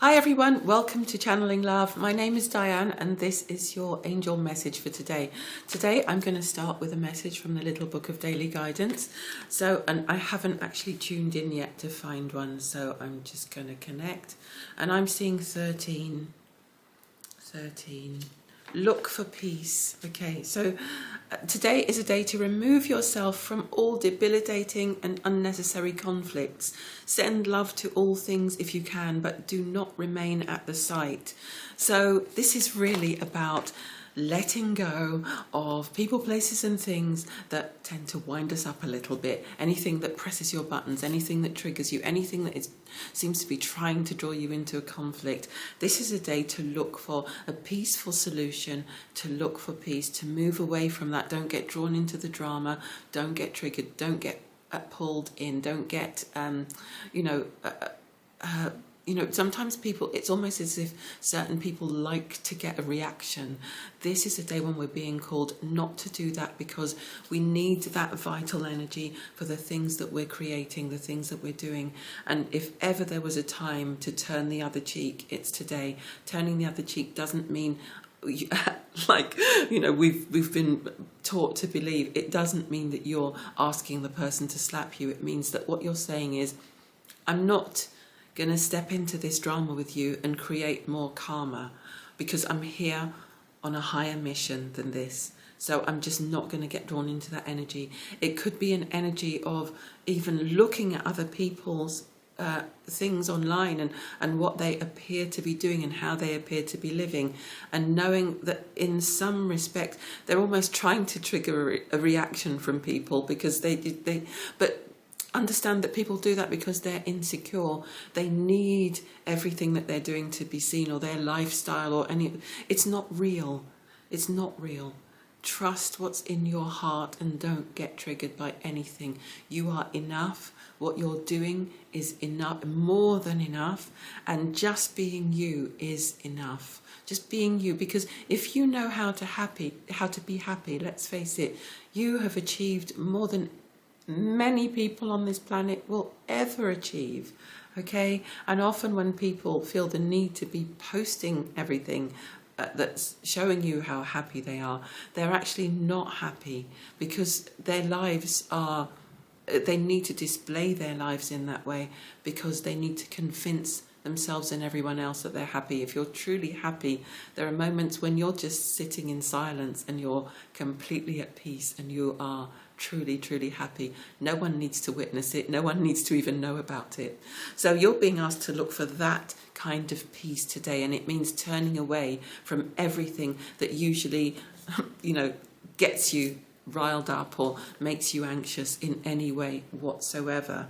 Hi everyone, welcome to Channeling Love. My name is Diane and this is your angel message for today. Today I'm going to start with a message from the Little Book of Daily Guidance. And I haven't actually tuned in yet to find one, so I'm just going to connect. And I'm seeing 13. Look for peace. Okay, so today is a day to remove yourself from all debilitating and unnecessary conflicts. Send love to all things if you can, but do not remain at the site. So this is really about letting go of people, places and things that tend to wind us up a little bit. Anything that presses your buttons, anything that triggers you, anything that seems to be trying to draw you into a conflict. This is a day to look for a peaceful solution, to look for peace, to move away from that. Don't get drawn into the drama, don't get triggered, don't get pulled in, don't get, sometimes people, it's almost as if certain people like to get a reaction. This is a day when we're being called not to do that, because we need that vital energy for the things that we're creating, the things that we're doing. And if ever there was a time to turn the other cheek, it's today. Turning the other cheek doesn't mean we've been taught to believe. It doesn't mean that you're asking the person to slap you. It means that what you're saying is, I'm not going to step into this drama with you and create more karma, because I'm here on a higher mission than this. So I'm just not going to get drawn into that energy. It could be an energy of even looking at other people's things online and what they appear to be doing and how they appear to be living, and knowing that in some respect they're almost trying to trigger a reaction from people, because but understand that people do that because they're insecure. They need everything that they're doing to be seen, or their lifestyle, or it's not real. It's not real. Trust what's in your heart and don't get triggered by anything. You are enough. What you're doing is enough, more than enough, and just being you is enough. Just being you, because if you know how to be happy, let's face it, you have achieved more than many people on this planet will ever achieve. Okay, and often when people feel the need to be posting everything that's showing you how happy they are, they're actually not happy, because their lives are, they need to display their lives in that way because they need to convince themselves and everyone else that they're happy. If you're truly happy, there are moments when you're just sitting in silence and you're completely at peace and you are truly, truly happy. No one needs to witness it. No one needs to even know about it. So you're being asked to look for that kind of peace today, and it means turning away from everything that usually, gets you riled up or makes you anxious in any way whatsoever.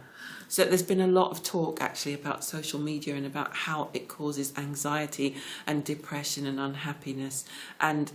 So there's been a lot of talk actually about social media and about how it causes anxiety and depression and unhappiness. And,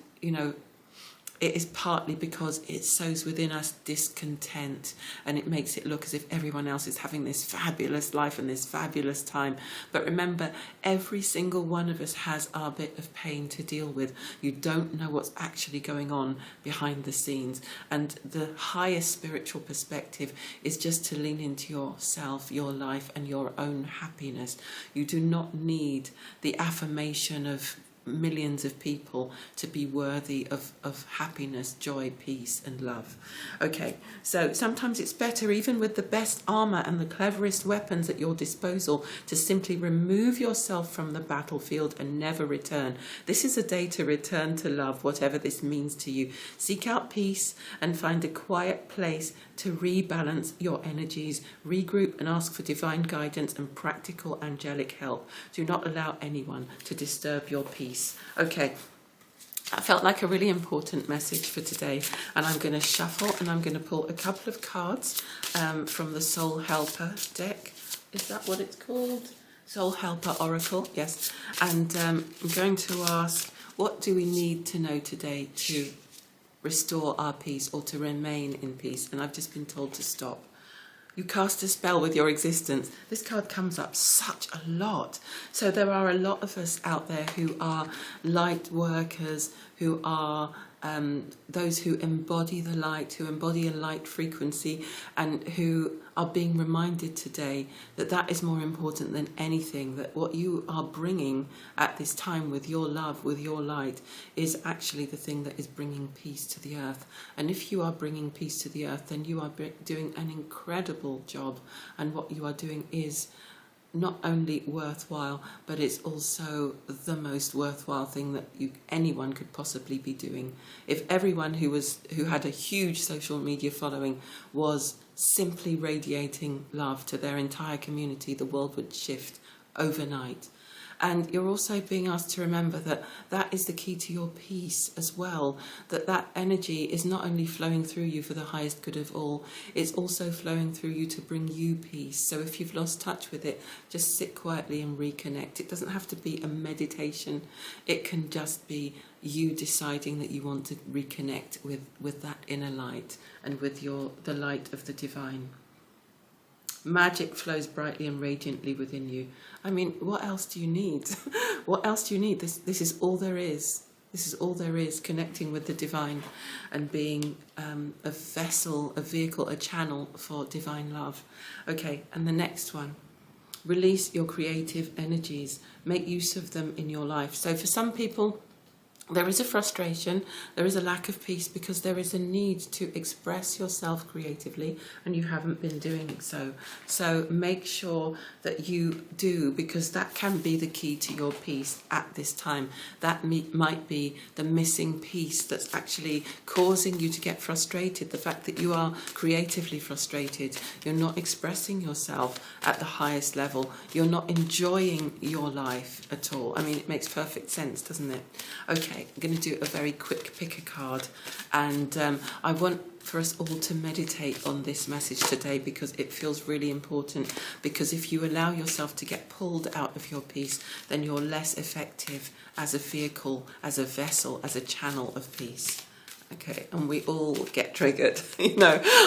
it is partly because it sows within us discontent, and it makes it look as if everyone else is having this fabulous life and this fabulous time. But remember, every single one of us has our bit of pain to deal with. You don't know what's actually going on behind the scenes. And the highest spiritual perspective is just to lean into yourself, your life, and your own happiness. You do not need the affirmation of millions of people to be worthy of happiness, joy, peace and love. Okay, so sometimes it's better, even with the best armour and the cleverest weapons at your disposal, to simply remove yourself from the battlefield and never return. This is a day to return to love, whatever this means to you. Seek out peace and find a quiet place to rebalance your energies, regroup and ask for divine guidance and practical angelic help. Do not allow anyone to disturb your peace. Okay, that felt like a really important message for today, and I'm going to shuffle and I'm going to pull a couple of cards from the Soul Helper deck. Is that what it's called? Soul Helper Oracle, yes. And I'm going to ask, what do we need to know today to restore our peace or to remain in peace? And I've just been told to stop. You cast a spell with your existence. This card comes up such a lot. So there are a lot of us out there who are light workers, who are those who embody the light, who embody a light frequency, and who are being reminded today that that is more important than anything, that what you are bringing at this time with your love, with your light, is actually the thing that is bringing peace to the earth. And if you are bringing peace to the earth, then you are doing an incredible job, and what you are doing is not only worthwhile, but it's also the most worthwhile thing that anyone could possibly be doing. If everyone who had a huge social media following was simply radiating love to their entire community, the world would shift overnight. And you're also being asked to remember that that is the key to your peace as well, that that energy is not only flowing through you for the highest good of all, it's also flowing through you to bring you peace. So if you've lost touch with it, just sit quietly and reconnect. It doesn't have to be a meditation. It can just be you deciding that you want to reconnect with that inner light and with the light of the divine. Magic flows brightly and radiantly within you. I mean, what else do you need? What else do you need? This is all there is. This is all there is, connecting with the divine and being a vessel, a vehicle, a channel for divine love. Okay, and the next one. Release your creative energies. Make use of them in your life. So for some people, there is a frustration, there is a lack of peace because there is a need to express yourself creatively and you haven't been doing so. So make sure that you do, because that can be the key to your peace at this time. That might be the missing piece that's actually causing you to get frustrated, the fact that you are creatively frustrated, you're not expressing yourself at the highest level, you're not enjoying your life at all. I mean, it makes perfect sense, doesn't it? Okay. I'm going to do a very quick pick a card, and I want for us all to meditate on this message today because it feels really important, because if you allow yourself to get pulled out of your peace, then you're less effective as a vehicle, as a vessel, as a channel of peace. Okay, and we all get triggered.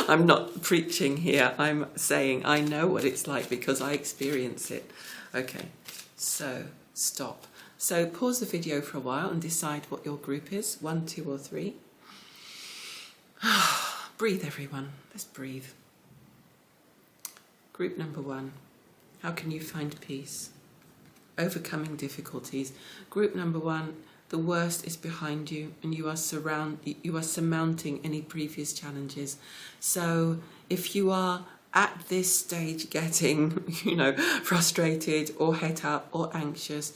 I'm not preaching here, I'm saying I know what it's like because I experience it. Okay, so stop. So pause the video for a while and decide what your group is, 1, 2 or 3. Breathe, everyone. Let's breathe. Group number 1. How can you find peace? Overcoming difficulties. Group number 1. The worst is behind you and you are surmounting any previous challenges. So if you are at this stage getting, frustrated or het up or anxious,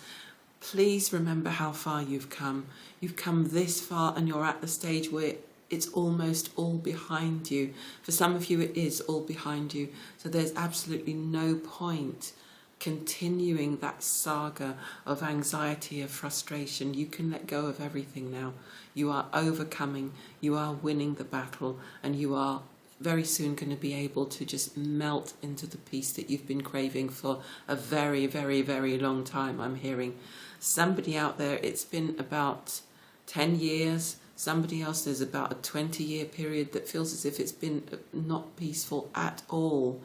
please remember how far you've come. You've come this far and you're at the stage where it's almost all behind you. For some of you, it is all behind you. So there's absolutely no point continuing that saga of anxiety, of frustration. You can let go of everything now. You are overcoming, you are winning the battle, and you are very soon going to be able to just melt into the peace that you've been craving for a very, very, very long time. I'm hearing somebody out there, it's been about 10 years. Somebody else, there's about a 20-year period that feels as if it's been not peaceful at all.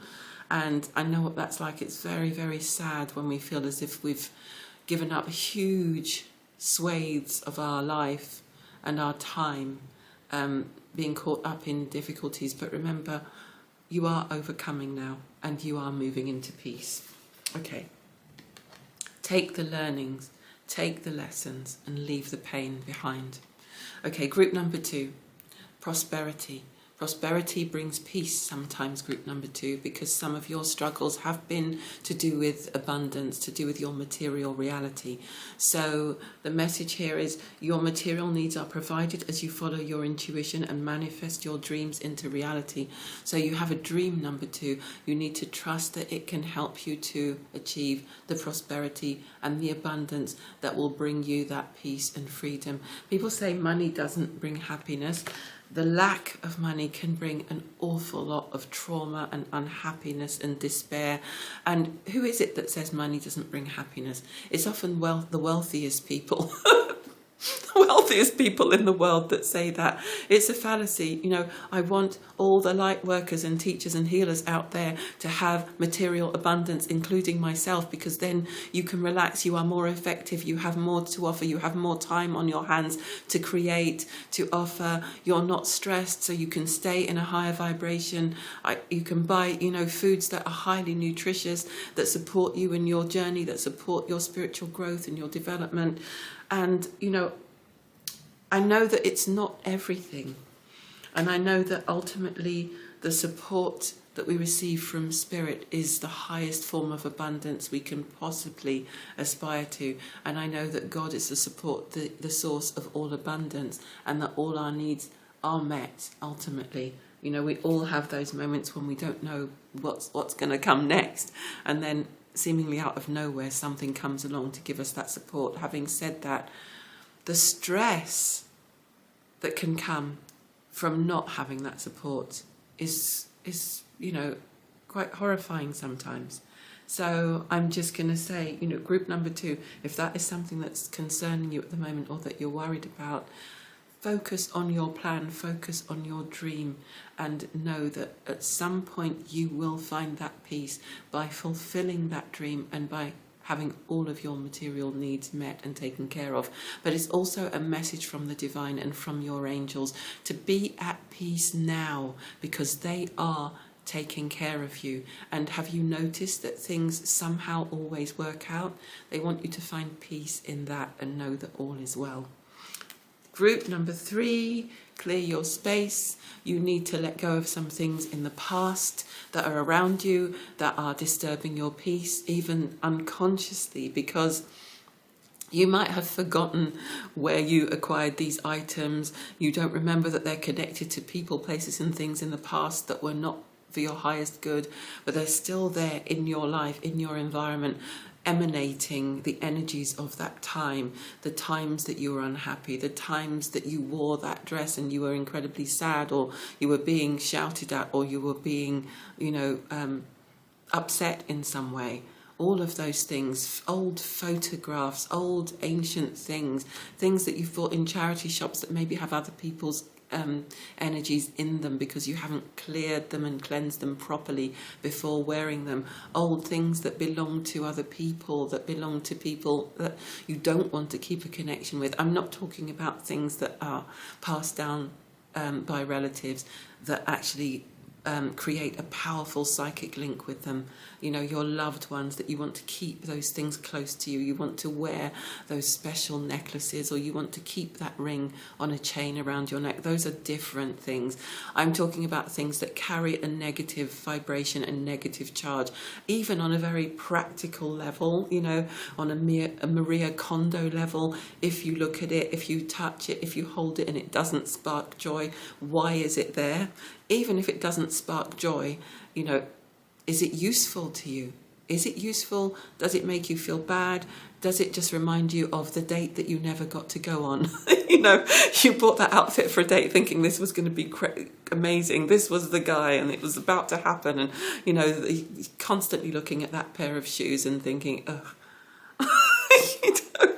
And I know what that's like. It's very, very sad when we feel as if we've given up huge swathes of our life and our time being caught up in difficulties. But remember, you are overcoming now and you are moving into peace. Okay. Take the learnings, take the lessons and leave the pain behind. Okay, group number 2, prosperity. Prosperity brings peace sometimes, group number 2, because some of your struggles have been to do with abundance, to do with your material reality. So the message here is your material needs are provided as you follow your intuition and manifest your dreams into reality. So you have a dream, number 2. You need to trust that it can help you to achieve the prosperity and the abundance that will bring you that peace and freedom. People say money doesn't bring happiness. The lack of money can bring an awful lot of trauma and unhappiness and despair. And who is it that says money doesn't bring happiness? It's often the wealthiest people. wealthiest people in the world that say that. It's a fallacy. You know, I want all the light workers and teachers and healers out there to have material abundance, including myself, because then you can relax, you are more effective, you have more to offer, you have more time on your hands to create, to offer. You're not stressed, so you can stay in a higher vibration. You can buy, you know, foods that are highly nutritious, that support you in your journey, that support your spiritual growth and your development. And, you know, I know that it's not everything. And I know that ultimately the support that we receive from Spirit is the highest form of abundance we can possibly aspire to. And I know that God is the support, the source of all abundance, and that all our needs are met ultimately. You know, we all have those moments when we don't know what's going to come next. And then seemingly out of nowhere, something comes along to give us that support. Having said that, the stress that can come from not having that support is you know, quite horrifying sometimes. So I'm just going to say, you know, group number 2, if that is something that's concerning you at the moment or that you're worried about, focus on your plan, focus on your dream, and know that at some point you will find that peace by fulfilling that dream and by having all of your material needs met and taken care of. But it's also a message from the divine and from your angels to be at peace now, because they are taking care of you. And have you noticed that things somehow always work out? They want you to find peace in that and know that all is well. Group number 3, clear your space. You need to let go of some things in the past that are around you that are disturbing your peace, even unconsciously, because you might have forgotten where you acquired these items. You don't remember that they're connected to people, places and things in the past that were not for your highest good, but they're still there in your life, in your environment, emanating the energies of that time, the times that you were unhappy, the times that you wore that dress and you were incredibly sad, or you were being shouted at, or you were being, you know, upset in some way. All of those things, old photographs, old ancient things, things that you've bought in charity shops that maybe have other people's energies in them because you haven't cleared them and cleansed them properly before wearing them. Old things that belong to other people, that belong to people that you don't want to keep a connection with. I'm not talking about things that are passed down by relatives that actually create a powerful psychic link with them. You know, your loved ones, that you want to keep those things close to you. You want to wear those special necklaces, or you want to keep that ring on a chain around your neck. Those are different things. I'm talking about things that carry a negative vibration and negative charge, even on a very practical level, you know, on a Maria Kondo level. If you look at it, if you touch it, if you hold it and it doesn't spark joy, why is it there? Even if it doesn't spark joy, you know, is it useful to you? Is it useful? Does it make you feel bad? Does it just remind you of the date that you never got to go on? You know, you bought that outfit for a date thinking this was going to be amazing. This was the guy and it was about to happen. And, you know, constantly looking at that pair of shoes and thinking, ugh. You know,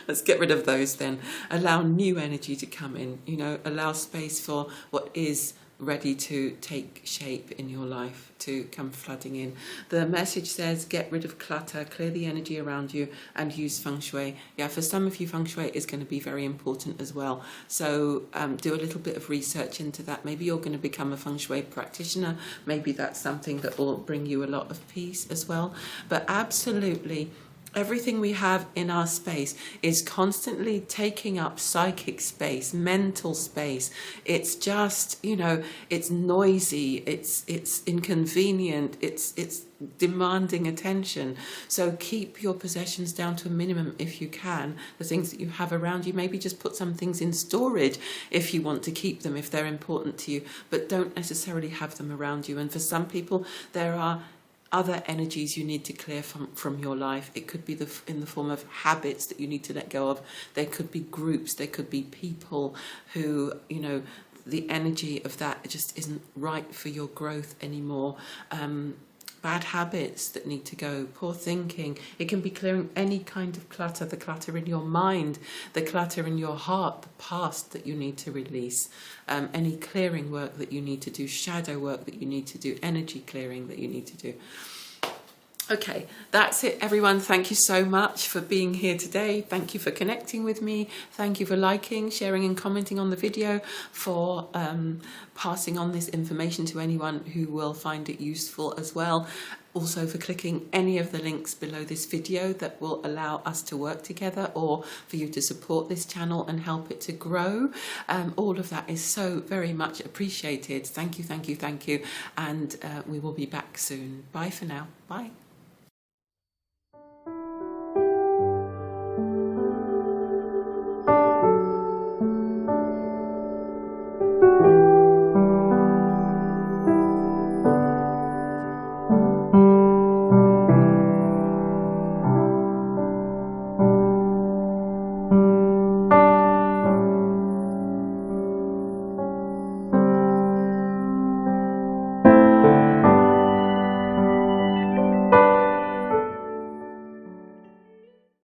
let's get rid of those then. Allow new energy to come in, you know, allow space for what is ready to take shape in your life to come flooding in. The message says get rid of clutter, clear the energy around you, and use feng shui. Yeah, for some of you, feng shui is going to be very important as well. So do a little bit of research into that. Maybe you're going to become a feng shui practitioner. Maybe that's something that will bring you a lot of peace as well. But absolutely, everything we have in our space is constantly taking up psychic space, mental space. It's just, you know, it's noisy, it's inconvenient, it's demanding attention. So keep your possessions down to a minimum if you can. The things that you have around you, maybe just put some things in storage if you want to keep them, if they're important to you, but don't necessarily have them around you. And for some people, there are other energies you need to clear from your life. It could be in the form of habits that you need to let go of. There could be groups, there could be people who, you know, the energy of that just isn't right for your growth anymore. bad habits that need to go, poor thinking. It can be clearing any kind of clutter, the clutter in your mind, the clutter in your heart, the past that you need to release, any clearing work that you need to do, shadow work that you need to do, energy clearing that you need to do. Okay, that's it, everyone. Thank you so much for being here today. Thank you for connecting with me. Thank you for liking, sharing and commenting on the video, for passing on this information to anyone who will find it useful as well. Also for clicking any of the links below this video that will allow us to work together, or for you to support this channel and help it to grow. All of that is so very much appreciated. Thank you, thank you, thank you. And we will be back soon. Bye for now. Bye.